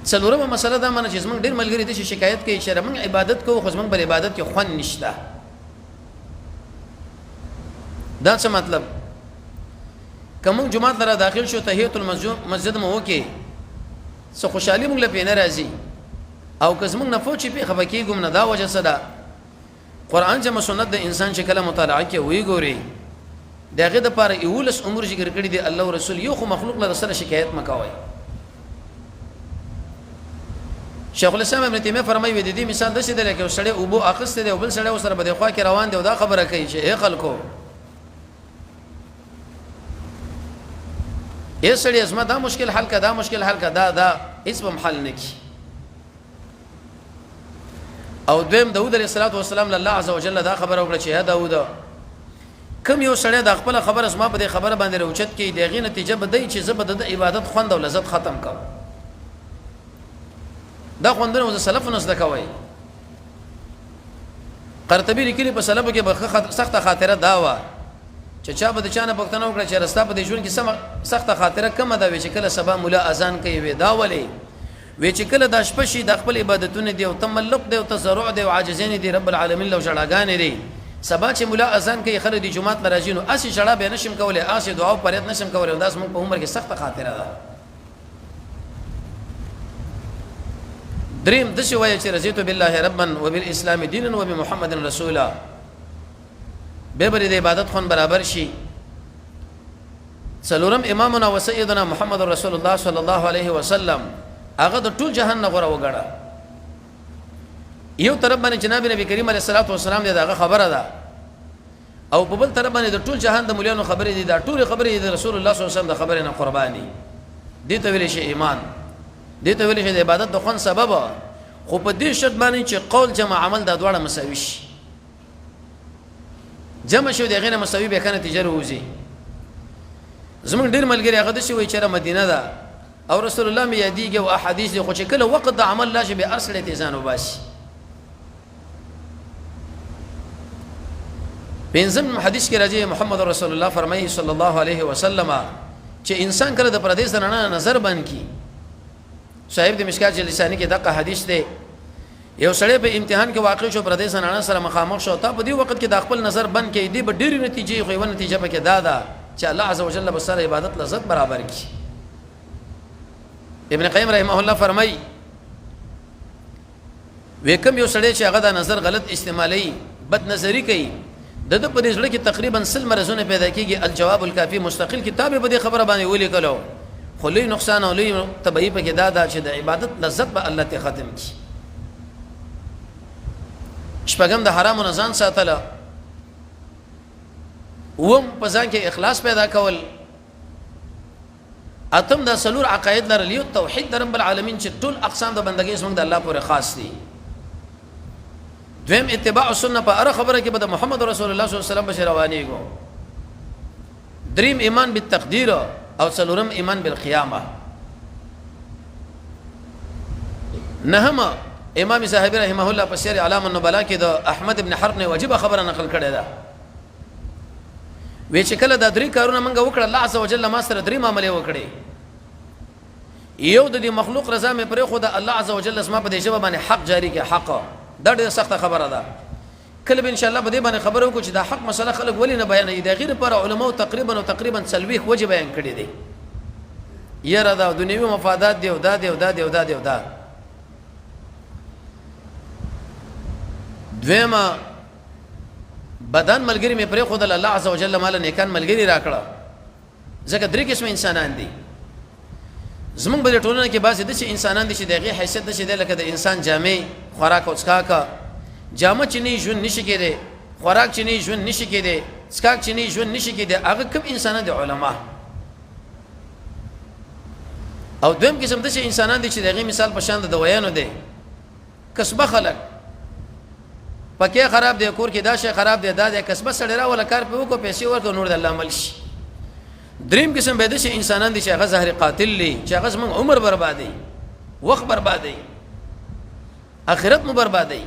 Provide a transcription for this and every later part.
څلورمه مسله دا معنی چې موږ ډېر ملګری د شکایت کوي چې موږ عبادت کوو خو موږ بل عبادت کې خوان نشته. دا څه مطلب؟ کوم جمعه لره داخل شو تحیت المسجد مو وکي څه خوشحالي موږ له پینې راځي او که موږ نه فوچی په خبکیګم نه دا وجه صدا قران چې سنت د انسان چې کله مطالعه کوي وی ګوري دغه د پاره ایولس امور ذکر کړی دی الله رسول یو خو مخلوق له سره شکایت مکوي. شیخ الاسلام ابن تیمیه فرمایي د دې مثال د څه دی لکه سړی او بو اخسته دی او بل سړی سره بده خوا کې روان دی او دا خبره کوي چې اے خلکو اے سړی اسما دا مشکل حل کا دا مشکل حل کا دا اسم حل نکی. او دویم داود علیه السلام الله عز وجل دا خبره وکړه چې یا داود کوم یو سړی د خپل خبره اسما په دې خبره باندې روچت کې دغه نتیجه بدای چې زبد د عبادت خوند او لذت ختم کړ. دا خوندونه د سلفونو زده کوي. قرطبی لیکلی په سلفو کې به سخت خاطره دا و چې چا به د چانه پښتنه وکړه چې رستا په دې ژوند کې سخت خاطره کومه ده چې کله سبا مولا اذان کوي وې دا ولې وې چې کله د شپه شي د خپل عبادتونه دی او تملق دی او تزرع دی او عاجزین دی رب العالمین لو جړاګان دی سبا چې مولا اذان کوي خلک د جمعات لراجینو اسی جړا به نشم کولای اسی دعا او پرېت نشم کولای داس موږ په عمر کې سخت خاطره ده. دریم د شی وای چې رضیت بالله ربا وبالاسلام دینا وبمحمد رسولا به بری د عبادت خون برابر شي. څلورم امامنا وسیدنا محمد رسول الله صلی الله علیه وسلم هغه د ټول جهان نه غوړه وګړه. یو طرف باندې جناب نبی کریم علیه الصلاه والسلام دغه خبره ده او په بل طرف باندې د ټول جهان د مليانو خبرې دي دا ټول خبرې د رسول الله صلی الله علیه وسلم د خبرې نه قرباني دي ته ویل شي ایمان دي ته ویل شي د عبادت د خون سبب خو په دې شرط باندې چې قول جمع عمل د دواړه مساوي شي. جمع شو دغه نه مساوي به کنه تجربه وزي. زمون ډیر ملګری هغه د شي وای چې مدینه ده او رسول الله می یادیږي او احادیث دي خو چې کله وخت د عمل لا شي به ارسله تیزان وباسي. بنزم حدیث کې راځي محمد رسول الله فرمایي صلی الله علیه وسلم چې انسان کله د پردیس نه نظر باندې کی صاحب د مشکات جلسانی کې دغه حدیث دی یو سړی په امتحان کې واقع شو پردیس نه سره مخامخ شو ته په دې وخت کې د خپل نظر بند کې دی به ډېری نتیجې خو یو نتیجه پکې دا چې الله عز وجل به سره عبادت لذت برابر کی. ابن قیم رحمه الله فرمای وکم یو سړی چې هغه د نظر غلط استعمالي بد نظری کوي د په دې ځل کې تقریبا سل مرزونه پیدا کیږي. الجواب الکافی مستقل کتاب به دې خبره باندې ولي کلو خو لوی نقصان او لوی تبعی پکې دا چې د عبادت لذت به الله ته ختم کی. شپږم د حرام نه ځان ساتله وم په ځان کې اخلاص پیدا کول. اتم د سلور عقاید لري توحید د رب العالمین چې ټول اقسام د بندګۍ څنګه د الله پورې خاص دي. دویم اتباع سنت په هر خبره کې به محمد رسول الله صلی الله علیه وسلم بشر روانيږي. دریم ایمان بالتقدیر او څلورم ایمان بالقیامه. نهم امام صاحب رحمه الله په سیر اعلام النبلاء کې د احمد ابن حرب نه واجب خبره نقل کړې ده وی چې کله د درې کارونه منګه وکړه الله عز وجل ما سره درې معاملې وکړي. یو د دې مخلوق رضا مې پرې خو د الله عز وجل اسما په دې شبه باندې حق جاری کې حق دا ډېر سخت خبره ده. کله به ان شاء الله به دې باندې خبرو کو چې دا حق مسله خلک ولې نه بیانوي د غیر پر علماء تقریبا سلويخ وجه بیان کړی دي. یره دا دنیوي مفادات دی او دا دی او دا دی او دا دی او دا. دویمه بدن ملګری مې پرې خو د الله عز وجل مال نیکان ملګری راکړه ځکه درې قسم انسانان دي. زمونږ په ټولنه کې بعضې داسې انسانان دي چې دغه حیثیت داسې دی لکه د انسان جامې خوراک او څښاک جامه چې نه ژوند نشي کېدی خوراک چې نه ژوند نشي کېدی څښاک چې نه ژوند نشي کېدی هغه کوم انسانان دي علما. او دویم قسم داسې انسانان دي چې دغه مثال په شان د دویانو دی کسبه خلک پکې خراب دی کور کې دا شی خراب دی دا د کسبه سړی را ولا کار په وکړو پیسې ورکړو نور د الله عمل شي. دریم قسم به د شي انسانان دي چې هغه زهر قاتل لي چې هغه زموږ عمر بربادي وخت بربادي آخرت مو بربادي.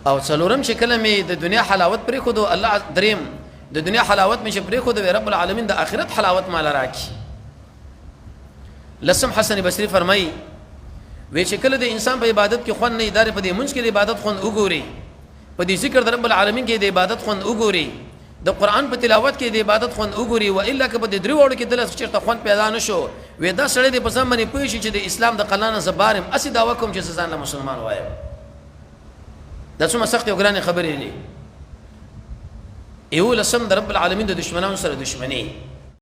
او څلورم چې کله مې د دنیا حلاوت پرې خو دو الله دریم د دنیا حلاوت مې چې پرې خو دو رب العالمین د آخرت حلاوت مال راکړي. لسم حسن بصری فرمایي وی چې کله د انسان په عبادت کې خون نه ادارې په دې منځ کې د عبادت خون وګوري په دې ذکر د رب العالمین کې د عبادت خون وګوري د قران په تلاوت کې د عبادت خون وګوري و الا که په دې درې وړو کې دلته چیرته خون پیدا نشو وې دا سړی د پسند باندې پوه شي چې د اسلام د قلانه زبارم اسی داوا کوم چې ځان له مسلمان وایي دا څومره سخت او ګرانه خبرې دي یو لسم د رب العالمین د دشمنانو سره دشمنی